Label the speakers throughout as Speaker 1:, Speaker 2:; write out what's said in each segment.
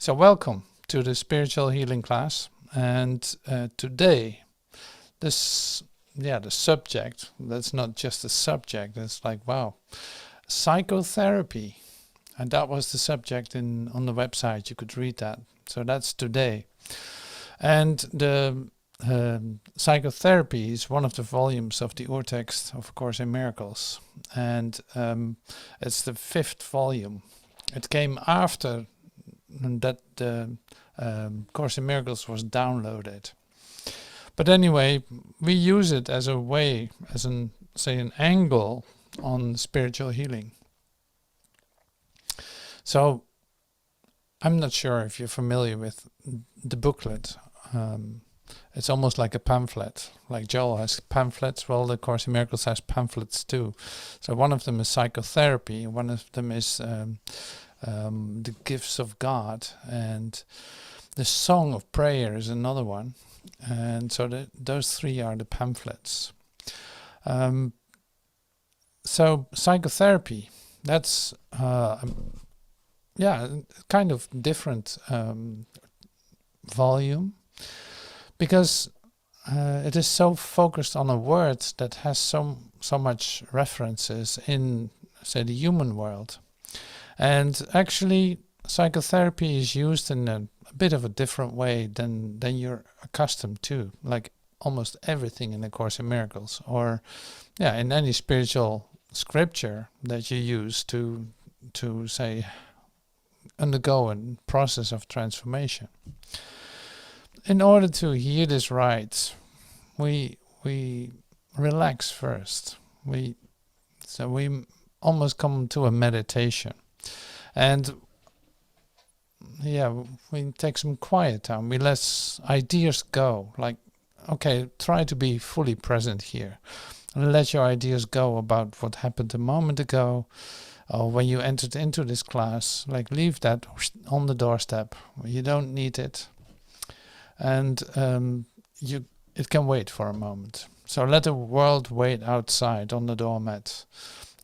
Speaker 1: So welcome to the spiritual healing class, and today the subject, that's not just a subject, it's like, wow, psychotherapy, and that was the subject on the website. You could read that. So that's today. And the psychotherapy is one of the volumes of the Urtext of Course in Miracles, and it's the 5th volume. It came after that the Course in Miracles was downloaded. But anyway, we use it as a way, as an angle on spiritual healing. So I'm not sure if you're familiar with the booklet. It's almost like a pamphlet. Like Joel has pamphlets, well, the Course in Miracles has pamphlets too. So one of them is psychotherapy, one of them is the gifts of God, and the Song of Prayer is another one. And so those 3 are the pamphlets. So psychotherapy, that's kind of different volume, because it is so focused on a word that has so much references in, say, the human world. And actually, psychotherapy is used in a bit of a different way than you're accustomed to, like almost everything in the Course in Miracles, or in any spiritual scripture that you use to say, undergo a process of transformation. In order to hear this right, we relax first. We almost come to a meditation. And we take some quiet time. We let ideas go. Like, okay, try to be fully present here. And let your ideas go about what happened a moment ago, or when you entered into this class. Like, leave that on the doorstep. You don't need it. And it can wait for a moment. So let the world wait outside on the doormat.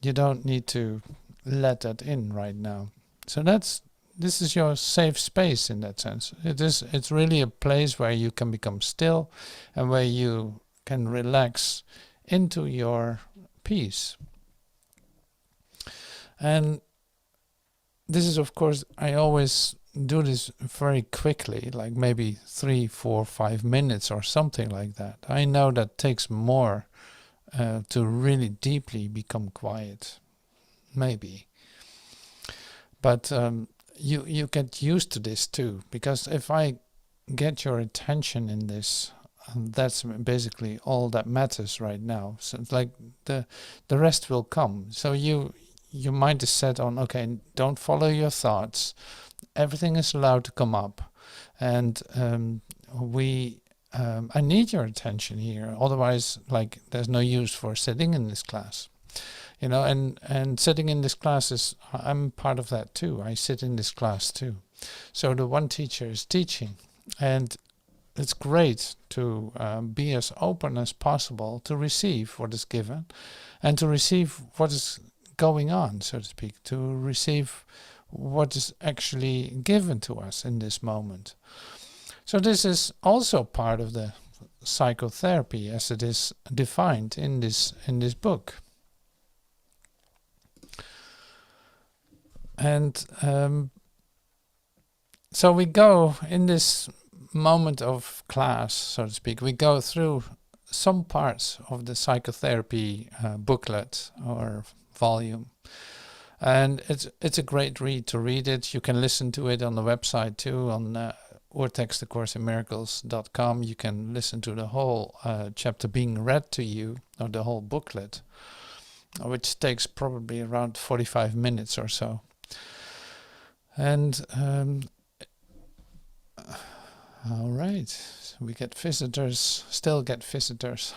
Speaker 1: You don't need to let that in right now. So this is your safe space in that sense. It's really a place where you can become still and where you can relax into your peace. And this is, of course, I always do this very quickly, like maybe 3, 4, 5 minutes or something like that. I know that takes more to really deeply become quiet, maybe. But you get used to this too, because if I get your attention in this, that's basically all that matters right now. So it's like the rest will come. So your mind is set on, okay, don't follow your thoughts. Everything is allowed to come up, and I need your attention here. Otherwise, like, there's no use for sitting in this class. And sitting in this class I'm part of that too. I sit in this class too. So the one teacher is teaching, and it's great to be as open as possible to receive what is given, and to receive what is going on, so to speak, to receive what is actually given to us in this moment. So this is also part of the psychotherapy as it is defined in this book. And so we go in this moment of class, so to speak, we go through some parts of the psychotherapy booklet or volume. And it's a great read to read it. You can listen to it on the website too, on UrtextAcim. You can listen to the whole chapter being read to you, or the whole booklet, which takes probably around 45 minutes or so. And all right, so we get visitors, still get visitors.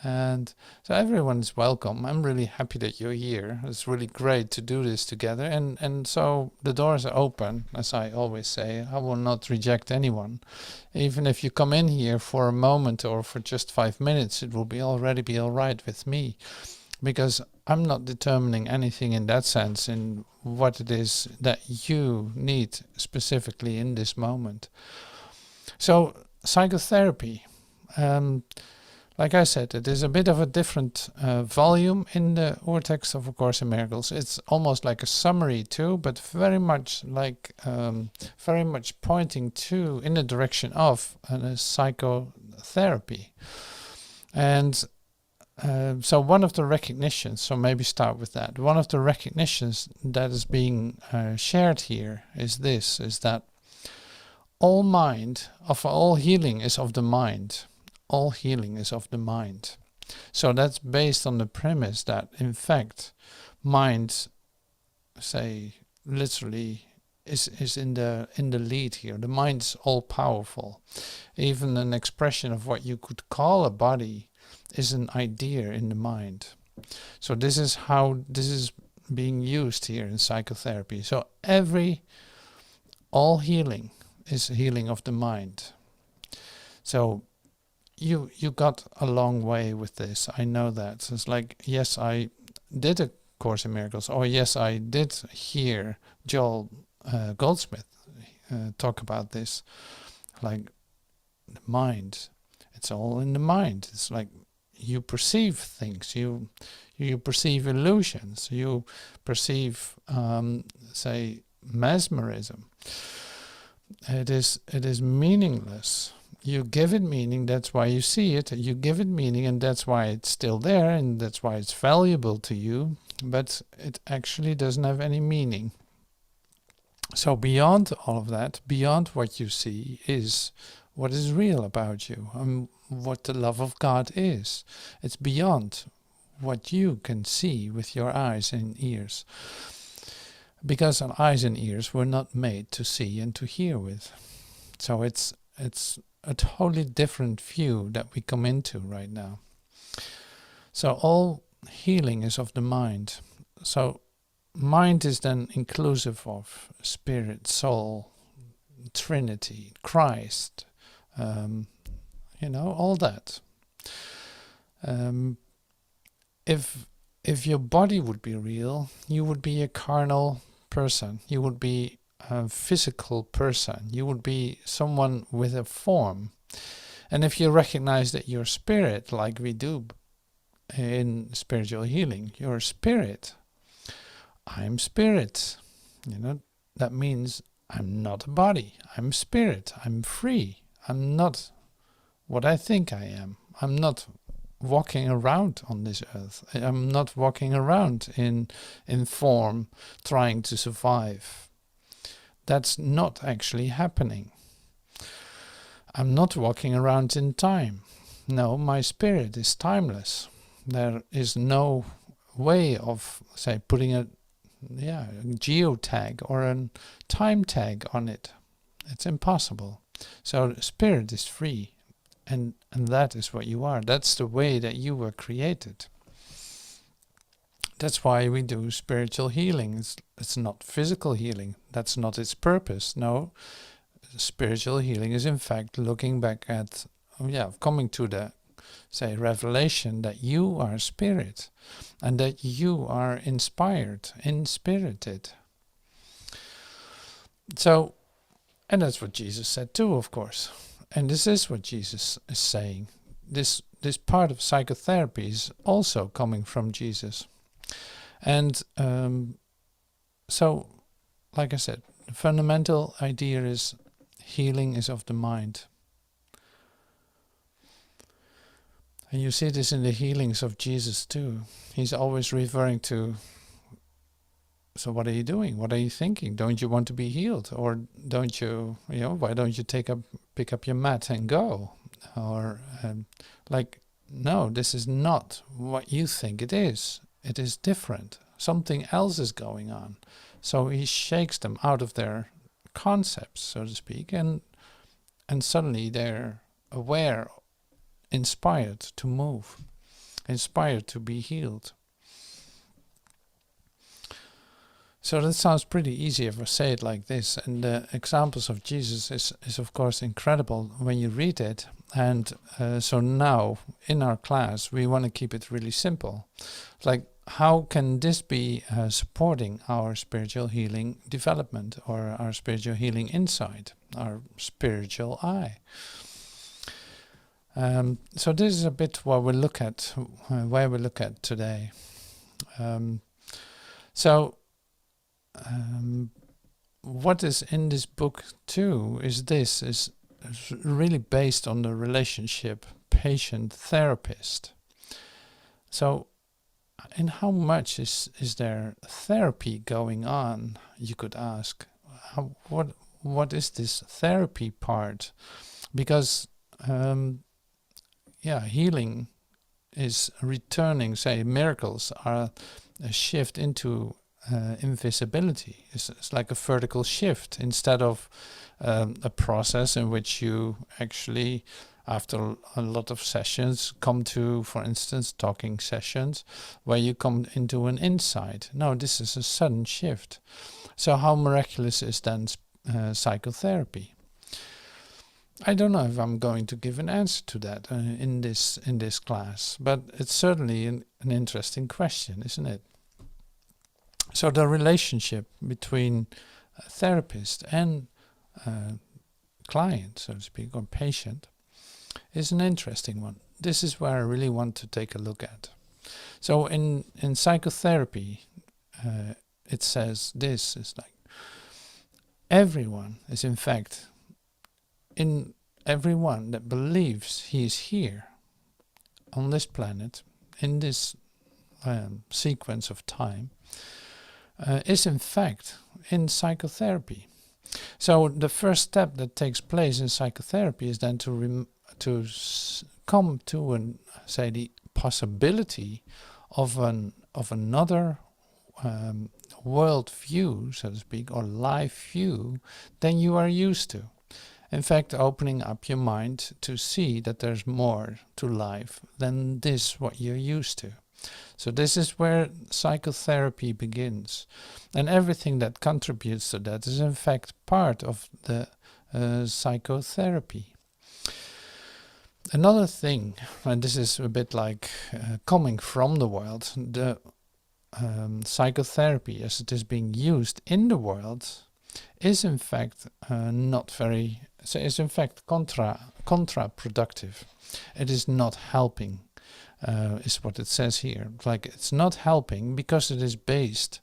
Speaker 1: And so everyone's welcome. I'm really happy that you're here. It's really great to do this together. And so the doors are open, as I always say. I will not reject anyone. Even if you come in here for a moment or for just 5 minutes, it will already be all right with me. because I'm not determining anything in that sense in what it is that you need specifically in this moment. So psychotherapy, like I said, it is a bit of a different volume in the Urtext of A Course in Miracles. It's almost like a summary too, but very much like very much pointing to in the direction of psychotherapy. And so one of the recognitions, so maybe start with that. One of the recognitions that is being shared here is this: is that all healing is of the mind. All healing is of the mind. So that's based on the premise that, in fact, mind, say, literally is in the lead here. The mind's all powerful. Even an expression of what you could call a body is an idea in the mind. So this is how this is being used here in psychotherapy. So all healing is healing of the mind. So you got a long way with this. I know that. So it's like, yes, I did A Course in Miracles, or yes, I did hear Joel Goldsmith talk about this. Like the mind, it's all in the mind. It's like you perceive things, you perceive illusions, you perceive, say, mesmerism. It is meaningless. You give it meaning, that's why you see it. You give it meaning, and that's why it's still there, and that's why it's valuable to you, but it actually doesn't have any meaning. So beyond all of that, beyond what you see, is what is real about you, and what the love of God is. It's beyond what you can see with your eyes and ears. Because our eyes and ears were not made to see and to hear with. So it's a totally different view that we come into right now. So all healing is of the mind. So mind is then inclusive of spirit, soul, Trinity, Christ, all that. If your body would be real, you would be a carnal person. You would be a physical person. You would be someone with a form. And if you recognize that you're spirit, like we do in spiritual healing, you're spirit. I'm spirit. That means I'm not a body. I'm spirit. I'm free. I'm not what I think I am. I'm not walking around on this earth. I'm not walking around in form, trying to survive. That's not actually happening. I'm not walking around in time. No, my spirit is timeless. There is no way of, say, putting a geotag or a time tag on it. It's impossible. So spirit is free. And that is what you are. That's the way that you were created. That's why we do spiritual healing. It's not physical healing. That's not its purpose. No, spiritual healing is in fact looking back at, coming to the, say, revelation that you are spirit and that you are inspired, inspirited. So, and that's what Jesus said too, of course. And this is what Jesus is saying. This part of psychotherapy is also coming from Jesus. And so, like I said, the fundamental idea is healing is of the mind. And you see this in the healings of Jesus too. He's always referring to, so what are you doing? What are you thinking? Don't you want to be healed? Or don't you, why don't you pick up your mat and go? Or no, this is not what you think it is. It is different. Something else is going on. So he shakes them out of their concepts, so to speak, and suddenly they're aware, inspired to move, inspired to be healed. So that sounds pretty easy if I say it like this. And the examples of Jesus is of course incredible when you read it. And so now in our class, we want to keep it really simple. Like, how can this be supporting our spiritual healing development or our spiritual healing insight, our spiritual eye? So this is a bit what we look at, where we look at today. What is in this book too is really based on the relationship patient-therapist. So in how much is there therapy going on, you could ask. What is this therapy part? Because healing is returning, say miracles are a shift into invisibility. It's like a vertical shift instead of a process in which you actually, after a lot of sessions, come to, for instance, talking sessions, where you come into an insight. No, this is a sudden shift. So how miraculous is then psychotherapy? I don't know if I'm going to give an answer to that in this class, but it's certainly an interesting question, isn't it? So the relationship between a therapist and client, so to speak, or patient, is an interesting one. This is where I really want to take a look at. So in psychotherapy, it says this is like, everyone is in fact, in everyone that believes he is here on this planet, in this sequence of time, is in fact in psychotherapy. So the first step that takes place in psychotherapy is then to come to the possibility of another world view, so to speak, or life view than you are used to. In fact, opening up your mind to see that there's more to life than this what you're used to. So this is where psychotherapy begins. And everything that contributes to that is in fact part of the psychotherapy. Another thing, and this is a bit like coming from the world, the psychotherapy as it is being used in the world is in fact is in fact counterproductive. It is not helping, is what it says here. Like, it's not helping because it is based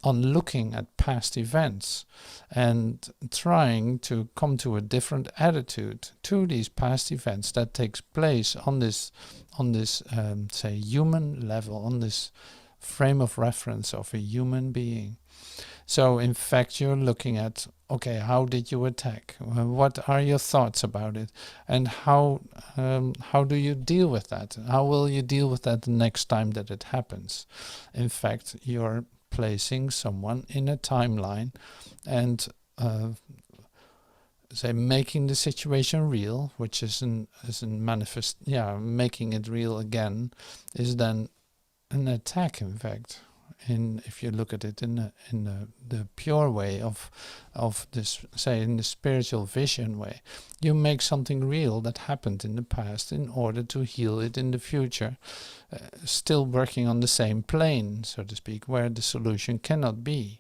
Speaker 1: on looking at past events and trying to come to a different attitude to these past events that takes place on this say human level, on this frame of reference of a human being. So in fact you're looking at, okay, how did you attack? What are your thoughts about it? And how do you deal with that? How will you deal with that the next time that it happens? In fact, you're placing someone in a timeline and making the situation real, which is making it real again, is then an attack, in fact. If you look at it in the pure way of this, say in the spiritual vision way, you make something real that happened in the past in order to heal it in the future, still working on the same plane, so to speak, where the solution cannot be.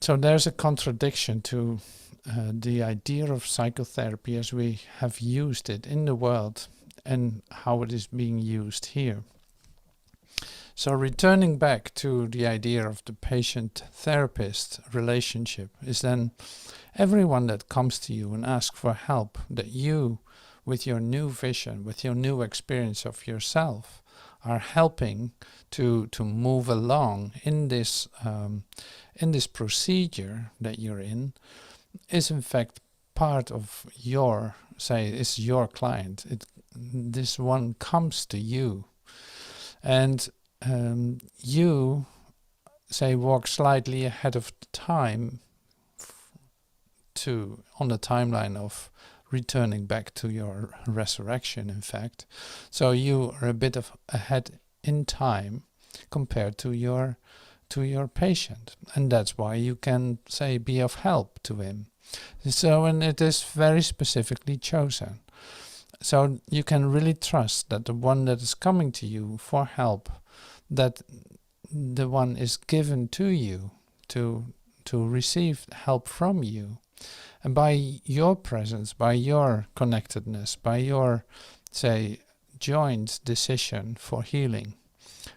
Speaker 1: So there's a contradiction to the idea of psychotherapy as we have used it in the world and how it is being used here. So returning back to the idea of the patient-therapist relationship is then everyone that comes to you and asks for help, that you, with your new vision, with your new experience of yourself, are helping to move along in this procedure that you're in, is in fact part of your, is your client. This one comes to you, and you walk slightly ahead of time on the timeline of returning back to your resurrection, in fact. So you are a bit of ahead in time compared to your to your patient, and that's why you can say be of help to him. So, and it is very specifically chosen. So you can really trust that the one that is coming to you for help, that the one is given to you to receive help from you. And by your presence, by your connectedness, by your, say, joint decision for healing,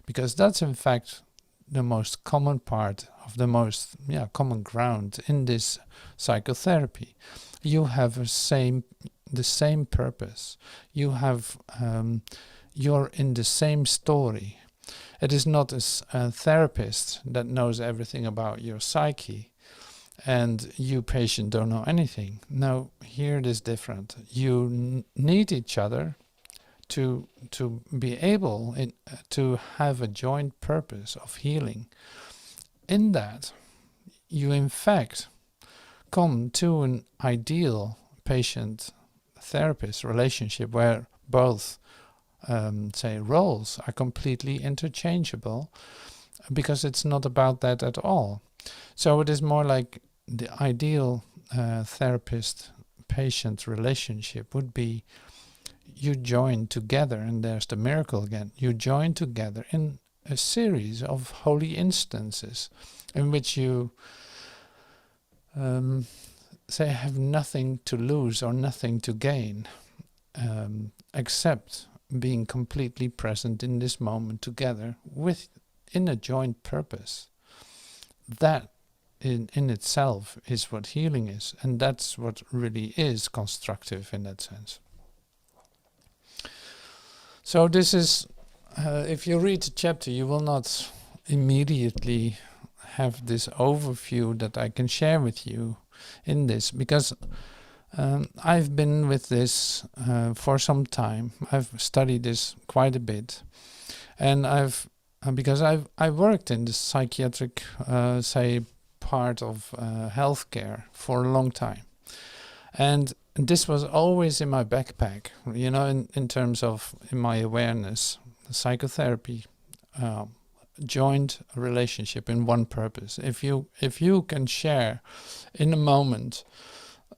Speaker 1: because that's in fact the most common part of the most common ground in this psychotherapy. You have the same purpose. You have you're in the same story. It is not a therapist that knows everything about your psyche and you patient don't know anything. No, here it is different. You need each other to be able to have a joint purpose of healing. In that, you in fact come to an ideal patient-therapist relationship where both say roles are completely interchangeable, because it's not about that at all. So it is more like the ideal therapist-patient relationship would be you join together, and there's the miracle again. You join together in a series of holy instances in which you say have nothing to lose or nothing to gain, except being completely present in this moment together in a joint purpose. That in itself is what healing is, and that's what really is constructive in that sense. So this is, if you read the chapter, you will not immediately have this overview that I can share with you in this, because I've been with this for some time. I've studied this quite a bit, and because I worked in the psychiatric say part of healthcare for a long time, and this was always in my backpack, you know, in terms of in my awareness. Psychotherapy, joint relationship in one purpose. If you can share in a moment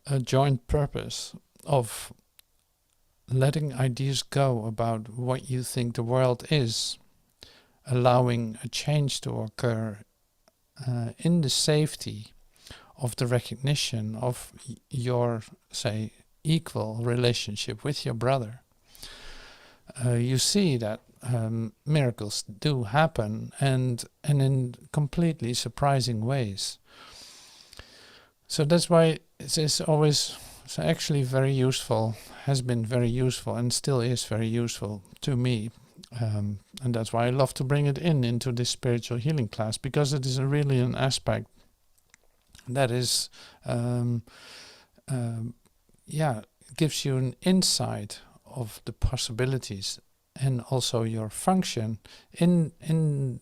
Speaker 1: a joint purpose of letting ideas go about what you think the world is, allowing a change to occur in the safety of the recognition of your, say, equal relationship with your brother, you see that miracles do happen, and in completely surprising ways. So that's why it is always actually very useful, has been very useful, and still is very useful to me. And that's why I love to bring it into this spiritual healing class, because it is really an aspect that is, gives you an insight of the possibilities and also your function in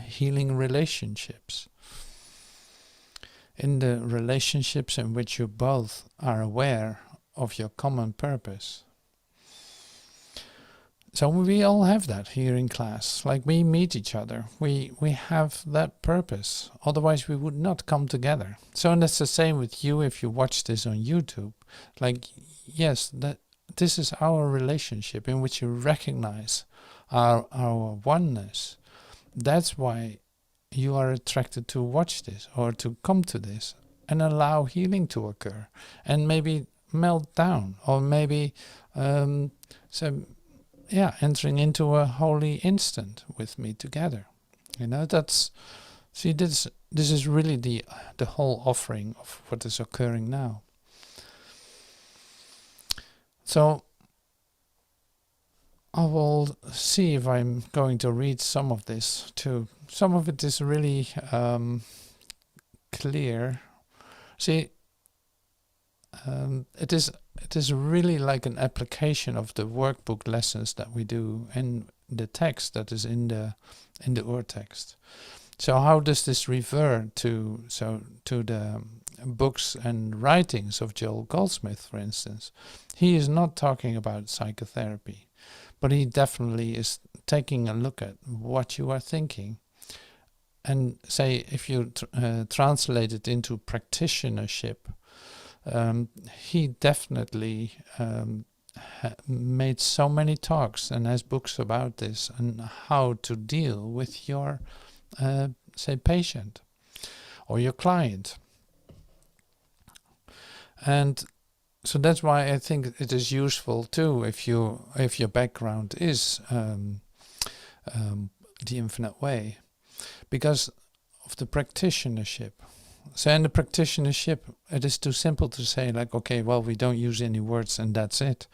Speaker 1: healing relationships. In the relationships in which you both are aware of your common purpose. So we all have that here in class. Like, we meet each other. We have that purpose. Otherwise we would not come together. So, and that's the same with you if you watch this on YouTube. Like, yes, this is our relationship in which you recognize our oneness. That's why you are attracted to watch this or to come to this and allow healing to occur and maybe melt down, or maybe entering into a holy instant with me together. You know, this is really the whole offering of what is occurring now. So I will see if I'm going to read some of this too. Some of it is really clear. See, it is really like an application of the workbook lessons that we do in the text that is in the Urtext. So how does this refer to the books and writings of Joel Goldsmith, for instance? He is not talking about psychotherapy, but he definitely is taking a look at what you are thinking And say if you translate it into practitionership, he definitely made so many talks and has books about this and how to deal with your say patient or your client. And so that's why I think it is useful too if your background is the infinite way, because of the practitionership. So in the practitionership, it is too simple to say like, okay, well, we don't use any words and that's it.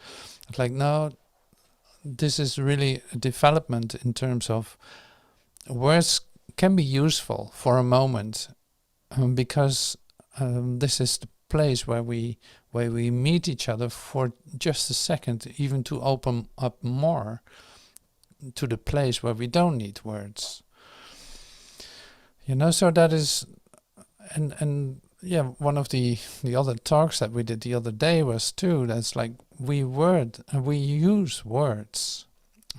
Speaker 1: It's like, no, this is really a development in terms of words can be useful for a moment, because this is the place where we meet each other for just a second, even to open up more to the place where we don't need words. So that is, and yeah, one of the other talks that we did the other day was too, that's like we use words.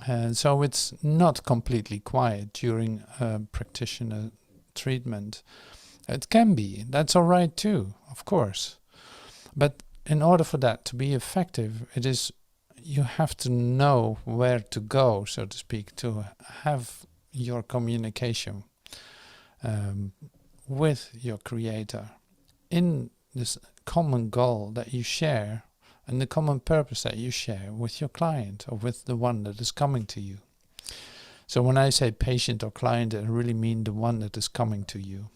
Speaker 1: And so it's not completely quiet during practitioner treatment. It can be, that's all right too, of course. But in order for that to be effective, you have to know where to go, so to speak, to have your communication with your creator in this common goal that you share and the common purpose that you share with your client or with the one that is coming to you. So when I say patient or client, I really mean the one that is coming to you.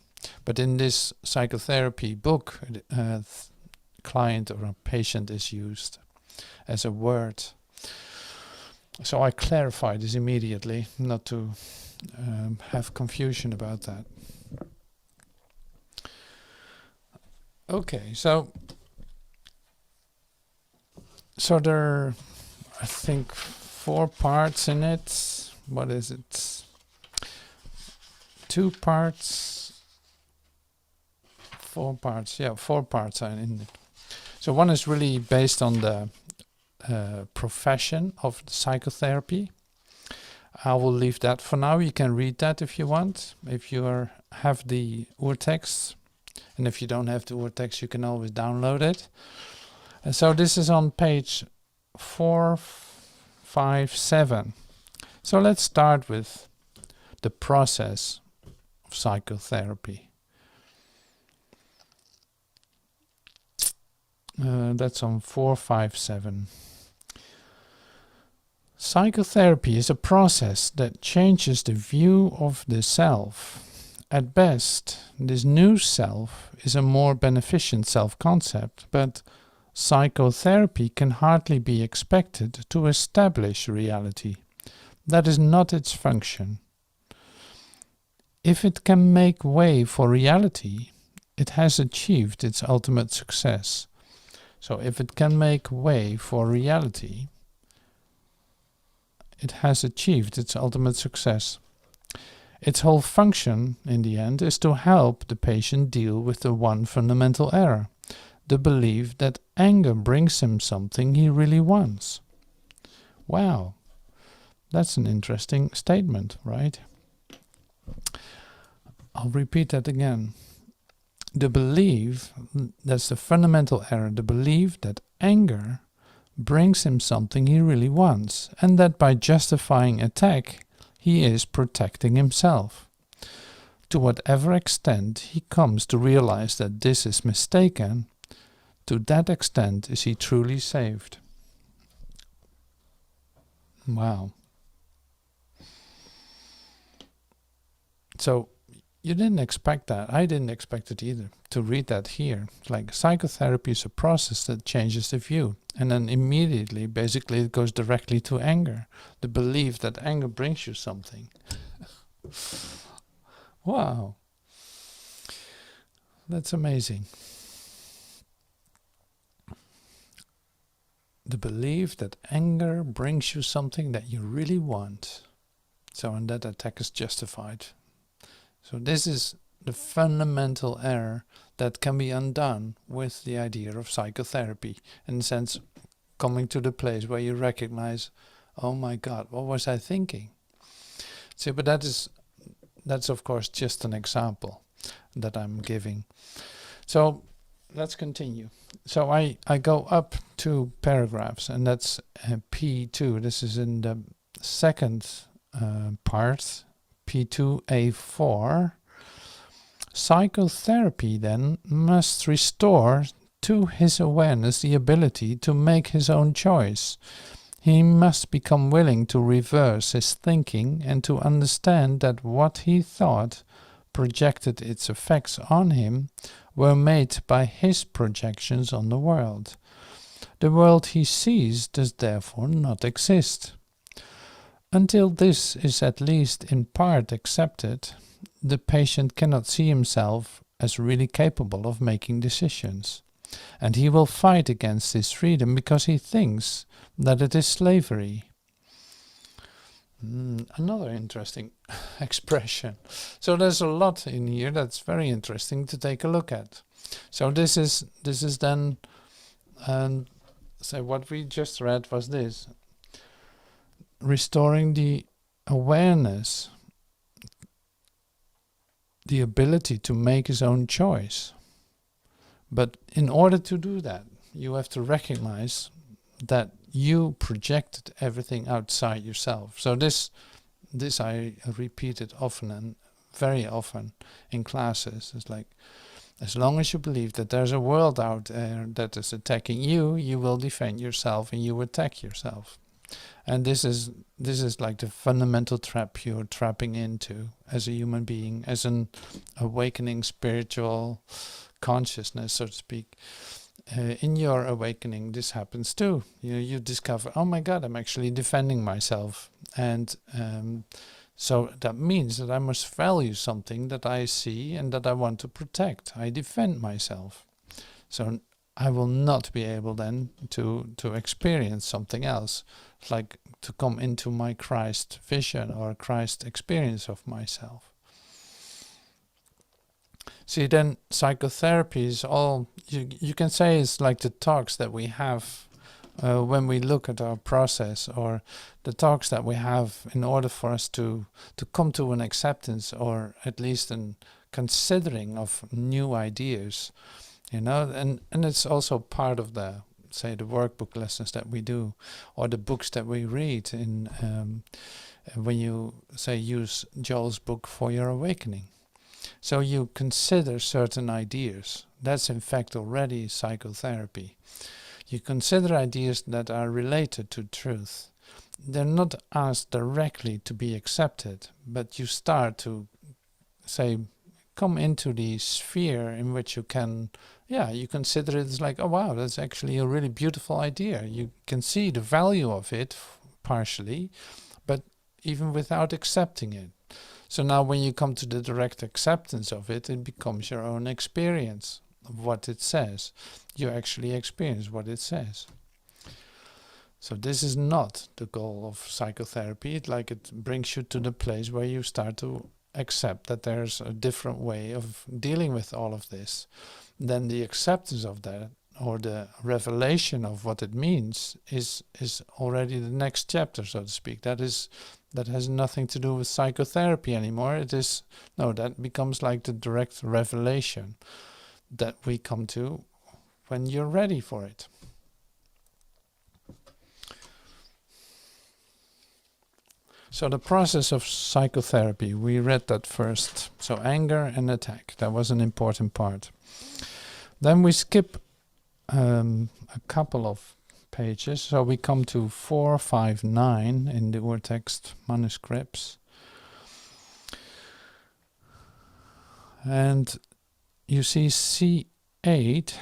Speaker 1: But in this psychotherapy book, client or a patient is used as a word. So I clarify this immediately, not to have confusion about that. Okay, so there are, I think, 4 parts in it. What is it? 2 parts, 4 parts. Yeah, 4 parts are in it. So one is really based on the profession of psychotherapy. I will leave that for now. You can read that if you want, if you have the Urtext. And if you don't have the Urtext, you can always download it. And so this is on page 457. So let's start with the process of psychotherapy. That's on 457. Psychotherapy is a process that changes the view of the self. At best, this new self is a more beneficent self-concept, but psychotherapy can hardly be expected to establish reality. That is not its function. If it can make way for reality, it has achieved its ultimate success. So if it can make way for reality, it has achieved its ultimate success. Its whole function, in the end, is to help the patient deal with the one fundamental error, the belief that anger brings him something he really wants. Wow, that's an interesting statement, right? I'll repeat that again. The belief, that's the fundamental error, the belief that anger brings him something he really wants, and that by justifying attack, he is protecting himself. To whatever extent he comes to realize that this is mistaken, to that extent is he truly saved. Wow. So you didn't expect that. I didn't expect it either, to read that here. Like, psychotherapy is a process that changes the view. And then immediately, basically, it goes directly to anger. The belief that anger brings you something. Wow. That's amazing. The belief that anger brings you something that you really want. So, and that attack is justified. So this is the fundamental error that can be undone with the idea of psychotherapy. In the sense, coming to the place where you recognize, oh my God, what was I thinking? See, but that is that's of course just an example that I'm giving. So let's continue. So I go up 2 paragraphs, and that's P2. This is in the second part, P2A4. Psychotherapy then must restore to his awareness the ability to make his own choice. He must become willing to reverse his thinking and to understand that what he thought projected its effects on him were made by his projections on the world. The world he sees does therefore not exist. Until this is at least in part accepted, the patient cannot see himself as really capable of making decisions, and he will fight against his freedom because he thinks that it is slavery. Another interesting expression. So there's a lot in here that's very interesting to take a look at. So this is then, so what we just read was this: restoring the awareness, the ability to make his own choice. But in order to do that, you have to recognize that you projected everything outside yourself. So this I repeated often and very often in classes. It's like, as long as you believe that there's a world out there that is attacking you, you will defend yourself and you attack yourself. And this is like the fundamental trap you're trapping into as a human being, as an awakening spiritual consciousness, so to speak. In your awakening, this happens too. You discover, oh my God, I'm actually defending myself. And so that means that I must value something that I see and that I want to protect. I defend myself. So I will not be able then to experience something else, like to come into my Christ vision or Christ experience of myself. See, then psychotherapy is all, you can say it's like the talks that we have when we look at our process, or the talks that we have in order for us to come to an acceptance, or at least an considering of new ideas, and it's also part of the, say, the workbook lessons that we do, or the books that we read in when you, say, use Joel's book for your awakening. So you consider certain ideas. That's in fact already psychotherapy. You consider ideas that are related to truth. They're not asked directly to be accepted, but you start to, say, come into the sphere in which you can, you consider it as like, oh wow, that's actually a really beautiful idea. You can see the value of it partially, but even without accepting it. So now when you come to the direct acceptance of it, it becomes your own experience of what it says. You actually experience what it says. So this is not the goal of psychotherapy. It brings you to the place where you start to accept that there's a different way of dealing with all of this. Then the acceptance of that, or the revelation of what it means, is already the next chapter, so to speak. That has nothing to do with psychotherapy anymore. That becomes like the direct revelation that we come to when you're ready for it. So the process of psychotherapy, we read that first. So anger and attack, that was an important part. Then we skip a couple of pages, so we come to 459 in the Urtext Manuscripts. And you see C8,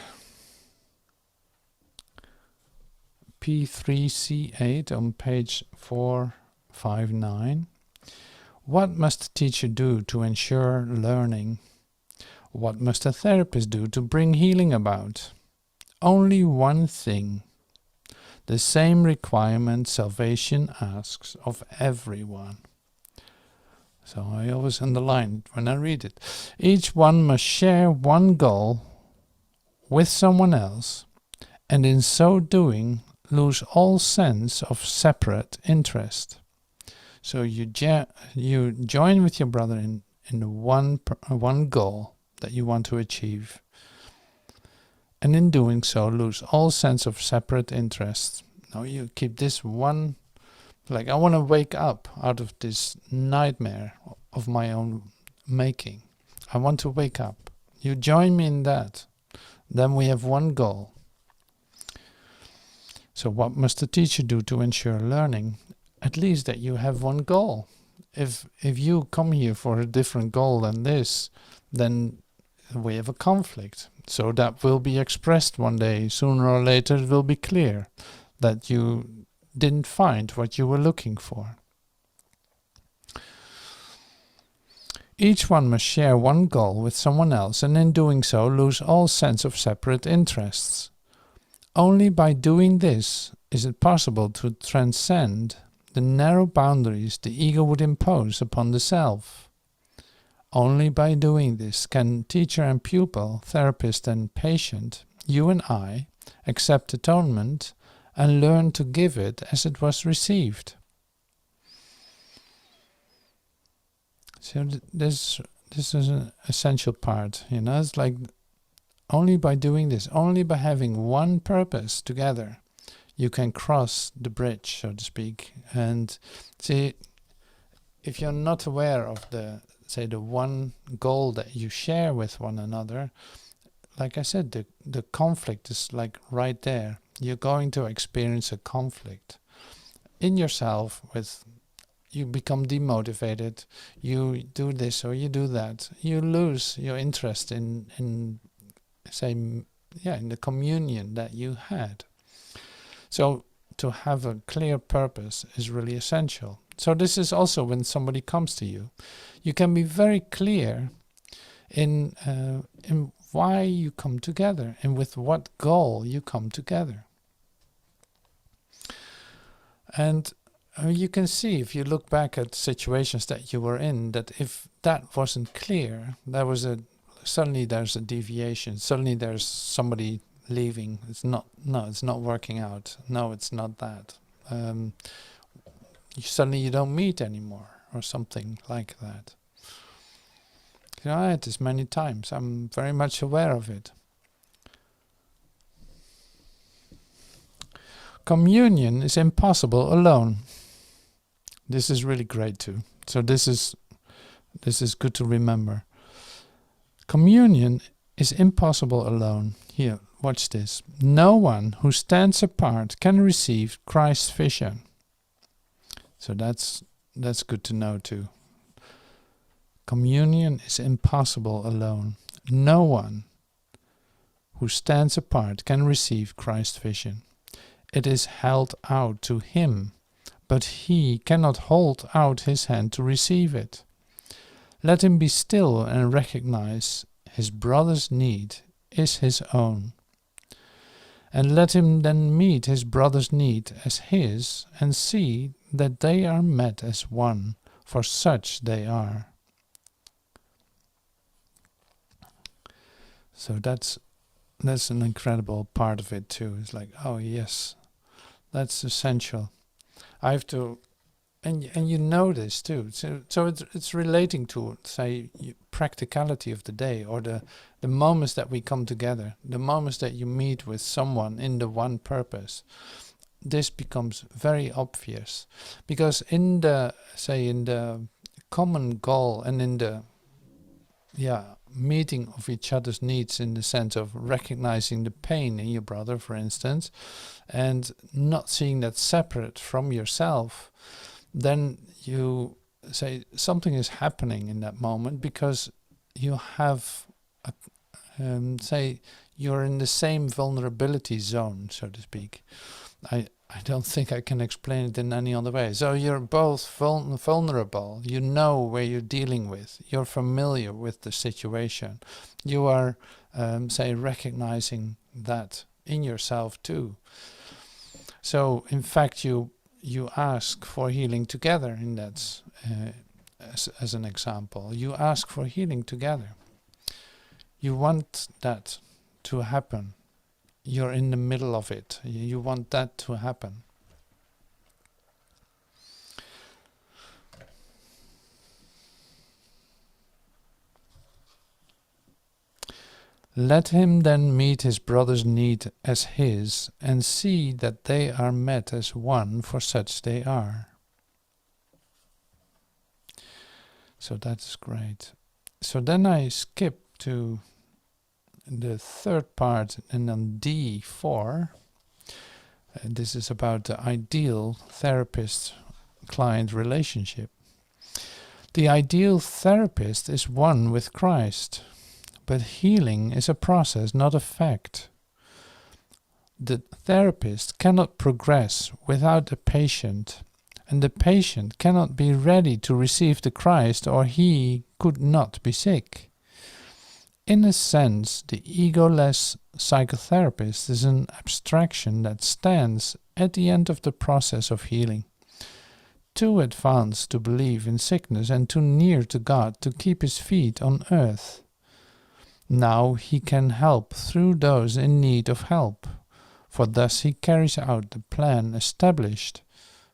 Speaker 1: P3C8 on page 459. What must a teacher do to ensure learning? What must a therapist do to bring healing about? Only one thing. The same requirement salvation asks of everyone. So I always underline when I read it. Each one must share one goal with someone else, and in so doing lose all sense of separate interest. So you join with your brother in the one goal that you want to achieve. And in doing so, lose all sense of separate interests. Now you keep this one, like I want to wake up out of this nightmare of my own making. I want to wake up. You join me in that. Then we have one goal. So what must the teacher do to ensure learning? At least that you have one goal. If you come here for a different goal than this, then we have a conflict. So that will be expressed one day. Sooner or later it will be clear that you didn't find what you were looking for. Each one must share one goal with someone else, and in doing so lose all sense of separate interests. Only by doing this is it possible to transcend the narrow boundaries the ego would impose upon the self. Only by doing this can teacher and pupil, therapist and patient, you and I, accept atonement and learn to give it as it was received. So this is an essential part, it's like only by doing this, only by having one purpose together, you can cross the bridge, so to speak. And see, if you're not aware of the one goal that you share with one another, like I said, the conflict is like right there. You're going to experience a conflict in yourself with, you become demotivated, you do this or you do that. You lose your interest in the communion that you had. So to have a clear purpose is really essential. So this is also when somebody comes to you, you can be very clear in why you come together and with what goal you come together. And you can see, if you look back at situations that you were in, that if that wasn't clear, suddenly there's a deviation. Suddenly there's somebody leaving. It's not working out. No, it's not that. Suddenly you don't meet anymore or something like that. I had this many times. I'm very much aware of it. Communion is impossible alone. This is really great too. So this is good to remember. Communion is impossible alone. Here, watch this. No one who stands apart can receive Christ's vision. So that's good to know too. Communion is impossible alone. No one who stands apart can receive Christ's vision. It is held out to him, but he cannot hold out his hand to receive it. Let him be still and recognize his brother's need is his own. And let him then meet his brother's need as his and see that they are met as one, for such they are. So that's an incredible part of it too. It's like, oh yes, that's essential. I have to, and you know this too. So it's relating to, say, practicality of the day, or the moments that we come together, the moments that you meet with someone in the one purpose. This becomes very obvious, because in the common goal and in the meeting of each other's needs, in the sense of recognizing the pain in your brother, for instance, and not seeing that separate from yourself, then you say something is happening in that moment, because you have you're in the same vulnerability zone, so to speak. I don't think I can explain it in any other way. So you're both vulnerable. You know where you're dealing with. You're familiar with the situation. You are, recognizing that in yourself too. So in fact, you ask for healing together. In that, as an example, you ask for healing together. You want that to happen. You're in the middle of it. You want that to happen. Let him then meet his brother's need as his, and see that they are met as one, for such they are. So that's great. So then I skip to the third part, and on D4, this is about the ideal therapist-client relationship. The ideal therapist is one with Christ. But healing is a process, not a fact. The therapist cannot progress without the patient, and the patient cannot be ready to receive the Christ, or he could not be sick. In a sense, the egoless psychotherapist is an abstraction that stands at the end of the process of healing, too advanced to believe in sickness and too near to God to keep his feet on earth. Now he can help through those in need of help, for thus he carries out the plan established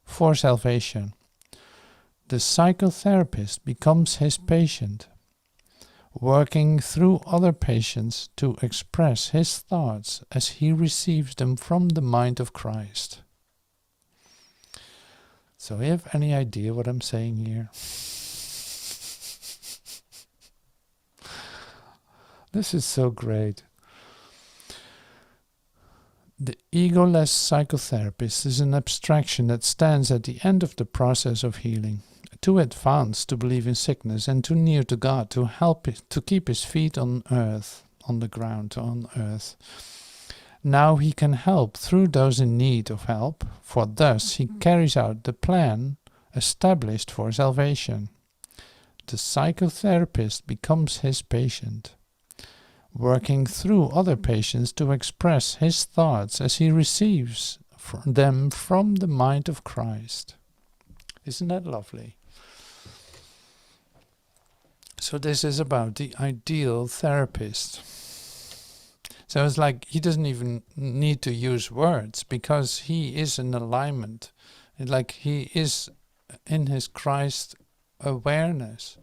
Speaker 1: for salvation. The psychotherapist becomes his patient, working through other patients to express his thoughts as he receives them from the mind of Christ. So you have any idea what I'm saying here? This is so great. The egoless psychotherapist is an abstraction that stands at the end of the process of healing, too advanced to believe in sickness and too near to God to help to keep his feet on earth, on the ground, on earth. Now he can help through those in need of help, for thus he carries out the plan established for salvation. The psychotherapist becomes his patient, working through other patients to express his thoughts as he receives them from the mind of Christ. Isn't that lovely? So this is about the ideal therapist. So it's like he doesn't even need to use words, because he is in alignment. It's like he is in his Christ awareness.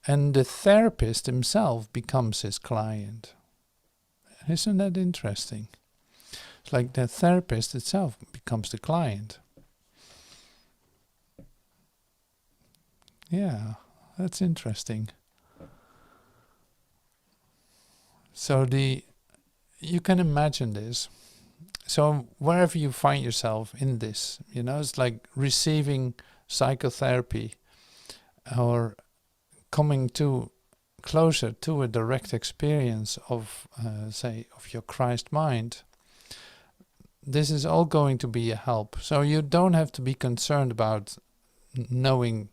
Speaker 1: And the therapist himself becomes his client. Isn't that interesting? It's like the therapist itself becomes the client. Yeah, that's interesting. So you can imagine this. So wherever you find yourself in this, it's like receiving psychotherapy or coming closer to a direct experience of, of your Christ mind. This is all going to be a help. So you don't have to be concerned about knowing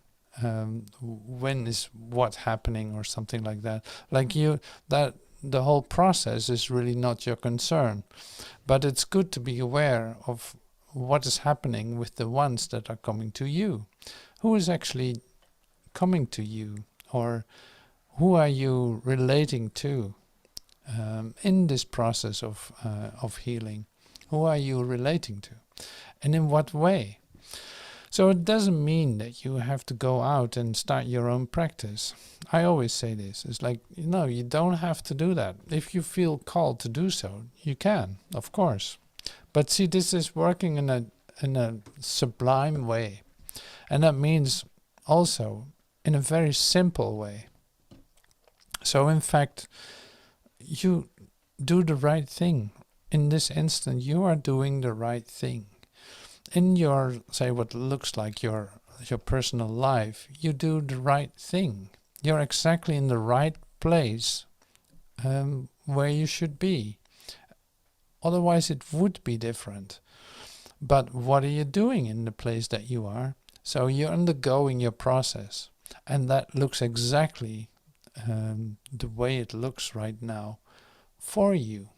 Speaker 1: when is what happening or something like that. That the whole process is really not your concern. But it's good to be aware of what is happening with the ones that are coming to you. Who is actually coming to you? Or who are you relating to in this process of healing? Who are you relating to? And in what way? So it doesn't mean that you have to go out and start your own practice. I always say this. It's like, you don't have to do that. If you feel called to do so, you can, of course. But see, this is working in a sublime way. And that means also in a very simple way. So in fact, you do the right thing. In this instant, you are doing the right thing. In your, what looks like your personal life, you do the right thing. You're exactly in the right place where you should be. Otherwise it would be different. But what are you doing in the place that you are? So you're undergoing your process. And that looks exactly the way it looks right now for you.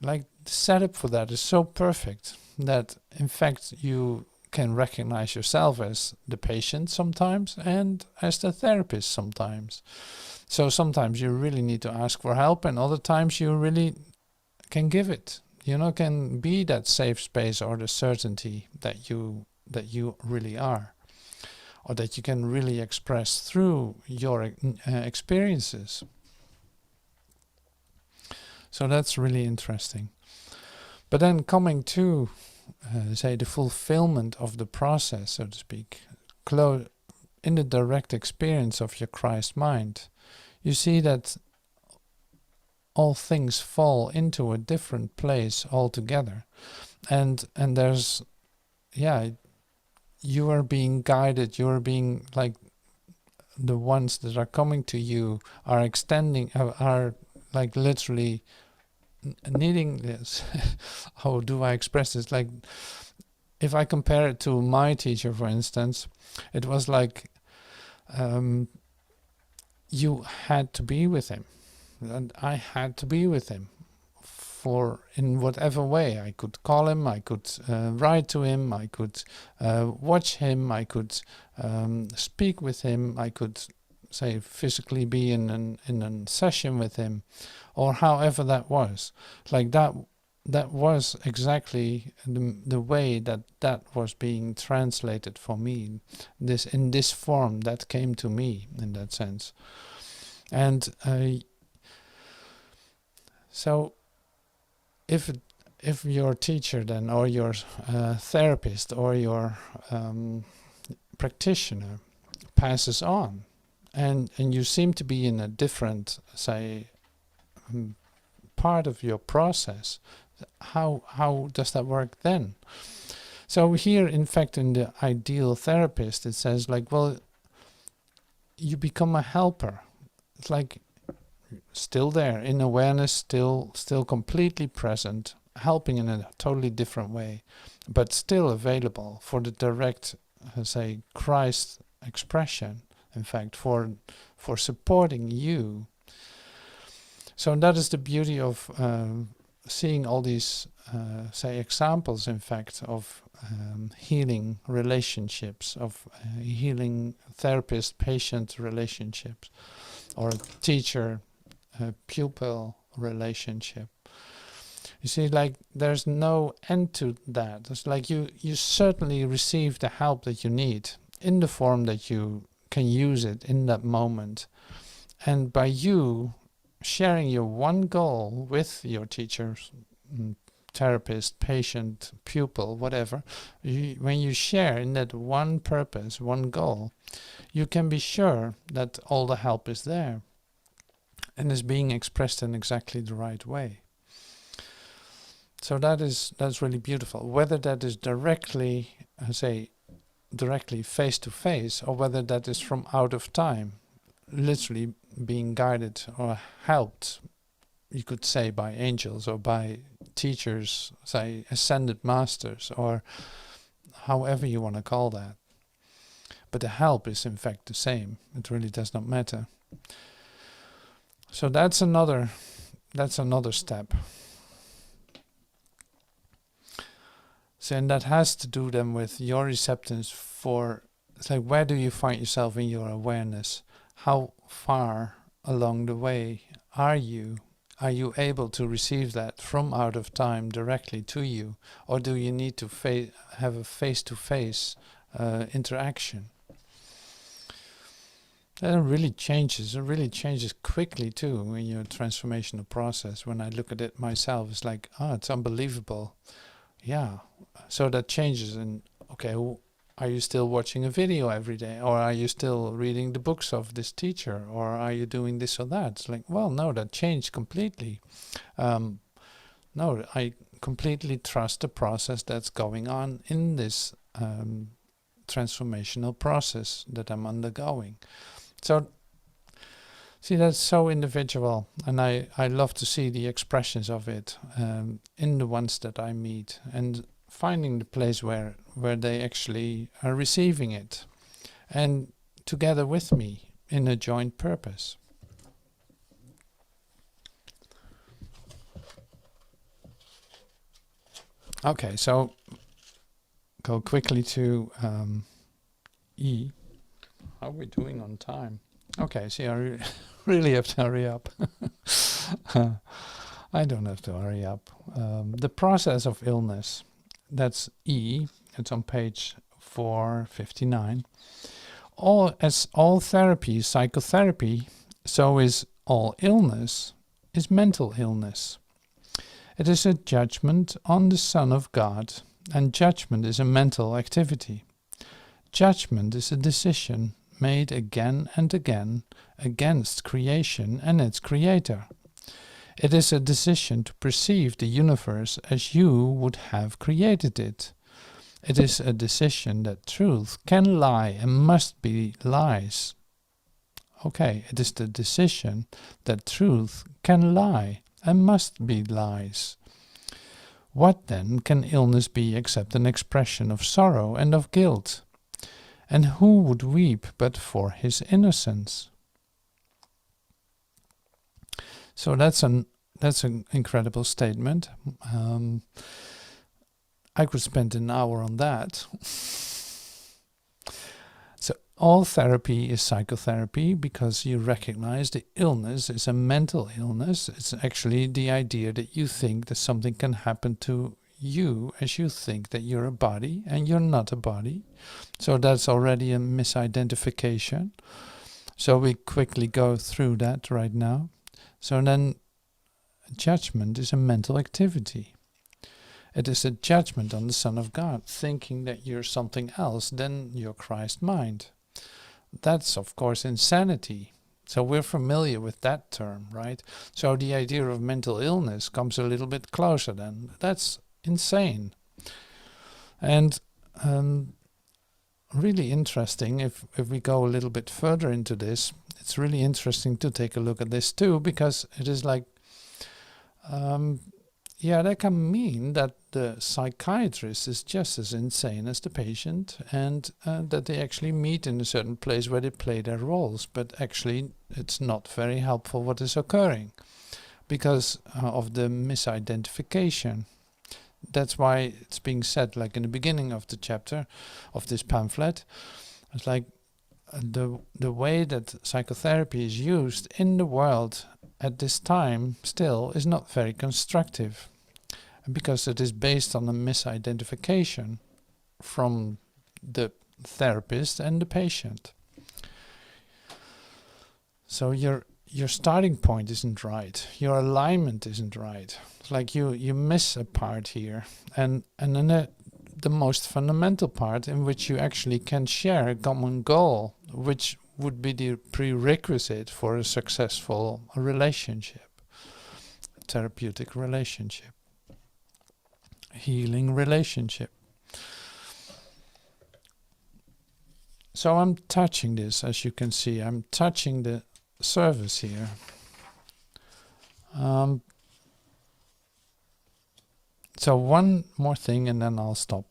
Speaker 1: Like the setup for that is so perfect that in fact you can recognize yourself as the patient sometimes and as the therapist sometimes. So sometimes you really need to ask for help, and other times you really can give it. Can be that safe space or the certainty that you really are. Or that you can really express through your experiences. So that's really interesting. But then coming to, say, the fulfillment of the process, so to speak, in the direct experience of your Christ mind, you see that all things fall into a different place altogether. And there's, you are being guided, you are being like, the ones that are coming to you are extending, are like literally needing this. How do I express this? Like, if I compare it to my teacher, for instance, it was like you had to be with him, and I had to be with him for in whatever way. I could call him, I could write to him, I could watch him, I could speak with him, I could say physically be in a session with him, or however that was. Like that was exactly the way that was being translated for me, this in this form that came to me in that sense. And so if your teacher then, or your therapist, or your practitioner passes on, and you seem to be in a different, say, part of your process, how does that work then? So here, in fact, in the ideal therapist, it says like, well, you become a helper. It's like still there in awareness, still completely present, helping in a totally different way, but still available for the direct, say, Christ expression. In fact, for supporting you. So that is the beauty of seeing all these, say, examples, in fact, of healing relationships, of healing therapist-patient relationships, or teacher-pupil relationship. You see, like, there's no end to that. It's like you certainly receive the help that you need in the form that you can use it in that moment. And by you sharing your one goal with your teacher, therapist, patient, pupil, whatever, when you share in that one purpose, one goal, you can be sure that all the help is there and is being expressed in exactly the right way. So that's really beautiful. Whether that is directly, directly face to face, or whether that is from out of time, literally being guided or helped, you could say, by angels or by teachers, say ascended masters, or however you want to call that. But the help is in fact the same. It really does not matter. So that's another step. So, and that has to do then with your acceptance for, it's like, where do you find yourself in your awareness? How far along the way are you? Are you able to receive that from out of time directly to you? Or do you need to have a face-to-face interaction? That really changes. It really changes quickly too in your transformational process. When I look at it myself, it's like, it's unbelievable. Yeah. So that changes. And okay, are you still watching a video every day, or are you still reading the books of this teacher, or are you doing this or that? It's like, well, no, that changed completely. No, I completely trust the process that's going on in this transformational process that I'm undergoing. So, see, that's so individual, and I love to see the expressions of it in the ones that I meet, and finding the place where they actually are receiving it, and together with me in a joint purpose. Okay, so go quickly to E. How are we doing on time? Okay, see, I really have to hurry up. I don't have to hurry up. The process of illness, that's E. It's on page 459. As all therapy is psychotherapy, so is all illness is mental illness. It is a judgment on the Son of God, and judgment is a mental activity. Judgment is a decision made again and again against creation and its creator. It is a decision to perceive the universe as you would have created it. It is a decision that truth can lie and must be lies. Okay, it is the decision that truth can lie and must be lies. What then can illness be except an expression of sorrow and of guilt? And who would weep but for his innocence? So that's an incredible statement. I could spend an hour on that. So all therapy is psychotherapy because you recognize the illness is a mental illness. It's actually the idea that you think that something can happen to you as you think that you're a body and you're not a body. So that's already a misidentification. So we quickly go through that right now. So then judgment is a mental activity. It is a judgment on the Son of God, thinking that you're something else than your Christ mind. That's, of course, insanity. So we're familiar with that term, right? So the idea of mental illness comes a little bit closer then. That's insane. And really interesting, if we go a little bit further into this, it's really interesting to take a look at this too, because it is like, that can mean that the psychiatrist is just as insane as the patient, and that they actually meet in a certain place where they play their roles, but actually it's not very helpful what is occurring because of the misidentification. That's why it's being said, like in the beginning of the chapter of this pamphlet, it's like the way that psychotherapy is used in the world at this time still is not very constructive, because it is based on a misidentification from the therapist and the patient. So your starting point isn't right, your alignment isn't right. It's like you miss a part here, and then the most fundamental part in which you actually can share a common goal, which would be the prerequisite for a successful relationship, therapeutic relationship, healing relationship. So I'm touching this, as you can see, I'm touching the surface here. So one more thing and then I'll stop.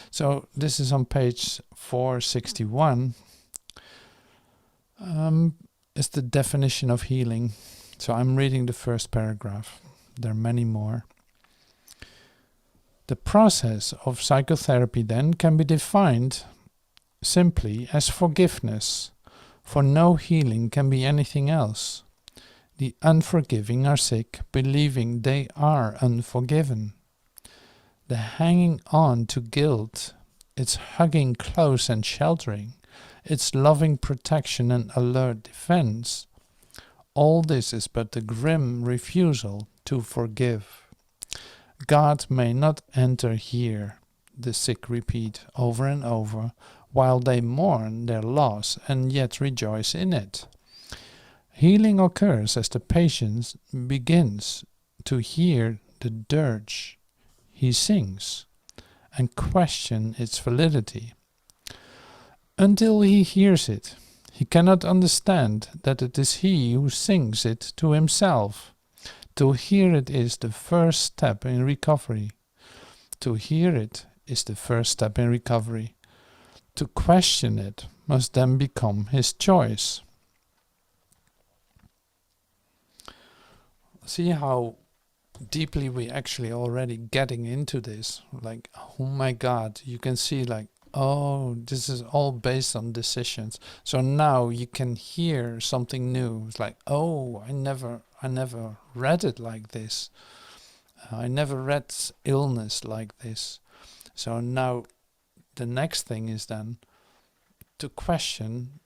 Speaker 1: So this is on page 461. It's the definition of healing. So I'm reading the first paragraph. There are many more. The process of psychotherapy then can be defined simply as forgiveness, for no healing can be anything else. The unforgiving are sick, believing they are unforgiven. The hanging on to guilt, its hugging close and sheltering, its loving protection and alert defense, all this is but the grim refusal to forgive. God may not enter here, the sick repeat over and over, while they mourn their loss and yet rejoice in it. Healing occurs as the patient begins to hear the dirge he sings and question its validity. Until he hears it, he cannot understand that it is he who sings it to himself. To hear it is the first step in recovery. To hear it is the first step in recovery. To question it must then become his choice. See how deeply we actually already getting into this. Like, oh my God, you can see like, oh, this is all based on decisions. So now you can hear something new. It's like, oh, I never read it like this. I never read illness like this. So now the next thing is then to question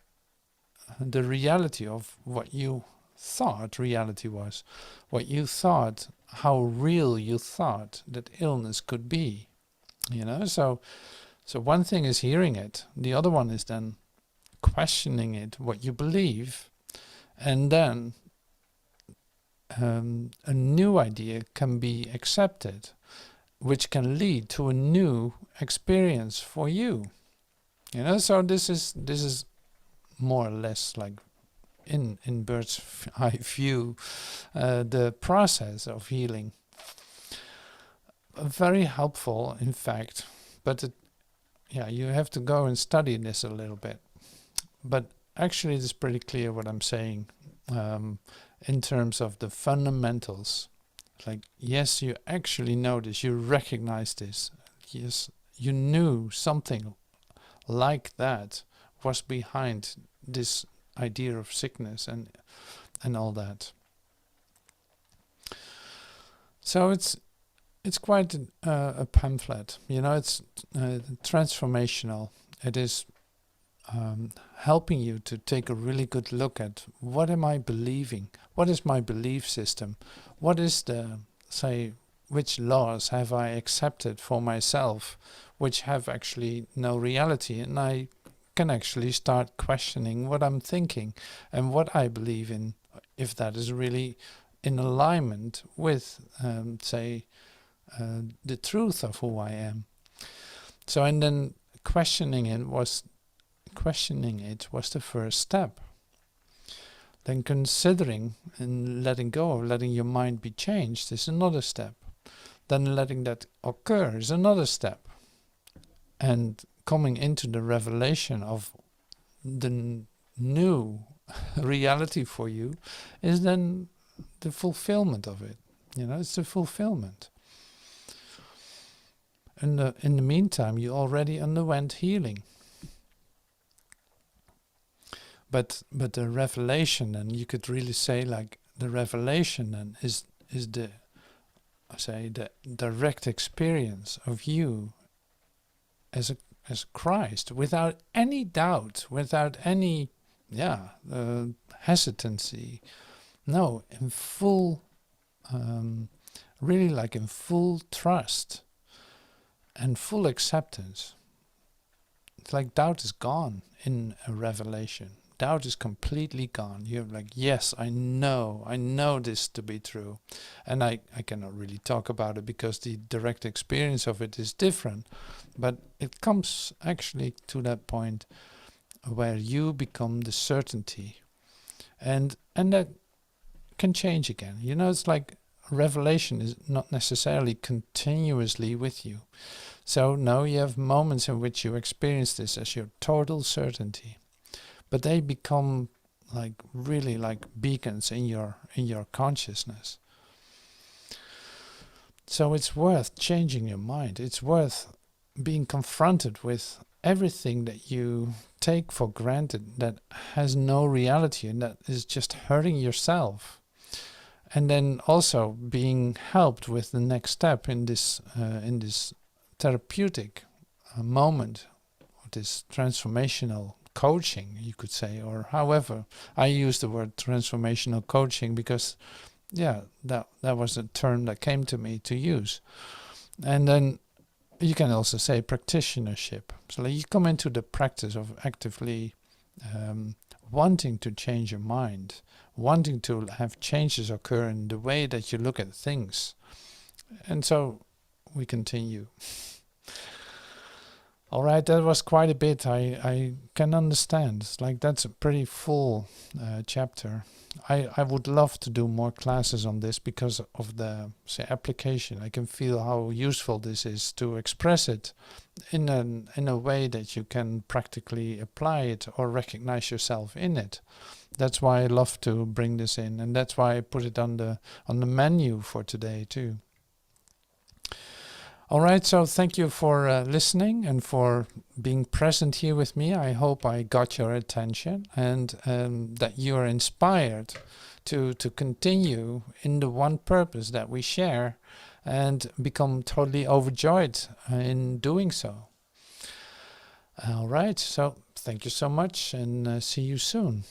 Speaker 1: the reality of what you thought reality was, what you thought, how real you thought that illness could be. So one thing is hearing it, the other one is then questioning it, what you believe, and then a new idea can be accepted, which can lead to a new experience for you. So this is more or less like in bird's eye view, the process of healing. Very helpful, in fact, but you have to go and study this a little bit. But actually, it's pretty clear what I'm saying in terms of the fundamentals. Like, yes, you actually know this, you recognize this. Yes, you knew something like that was behind this idea of sickness and all that. So it's quite a pamphlet. It's transformational. It is helping you to take a really good look at what am I believing? What is my belief system? What is which laws have I accepted for myself, which have actually no reality, and I can actually start questioning what I'm thinking and what I believe in, if that is really in alignment with, the truth of who I am. So, and then questioning it was the first step. Then considering and letting go of letting your mind be changed is another step. Then letting that occur is another step. And coming into the revelation of the new reality for you is then the fulfillment of it. It's the fulfillment. And in the meantime, you already underwent healing. But the revelation, and you could really say like the revelation then is the direct experience of you as Christ, without any doubt, without any hesitancy. No, in full, really like in full trust and full acceptance. It's like doubt is gone in a revelation. Doubt is completely gone. You're like, yes, I know this to be true. And I cannot really talk about it because the direct experience of it is different. But it comes actually to that point where you become the certainty. And that can change again. It's like revelation is not necessarily continuously with you. So no, you have moments in which you experience this as your total certainty. But they become like really like beacons in your consciousness. So it's worth changing your mind. It's worth being confronted with everything that you take for granted that has no reality and that is just hurting yourself. And then also being helped with the next step in this therapeutic moment, this transformational coaching, you could say, or however. I use the word transformational coaching because, that was a term that came to me to use. And then you can also say practitionership. So you come into the practice of actively wanting to change your mind, wanting to have changes occur in the way that you look at things. And so we continue. All right, that was quite a bit. I can understand. It's like that's a pretty full chapter. I would love to do more classes on this because of the application. I can feel how useful this is to express it in a way that you can practically apply it or recognize yourself in it. That's why I love to bring this in, and that's why I put it on the menu for today too. All right, so thank you for listening and for being present here with me. I hope I got your attention and that you are inspired to continue in the one purpose that we share and become totally overjoyed in doing so. All right, so thank you so much and see you soon.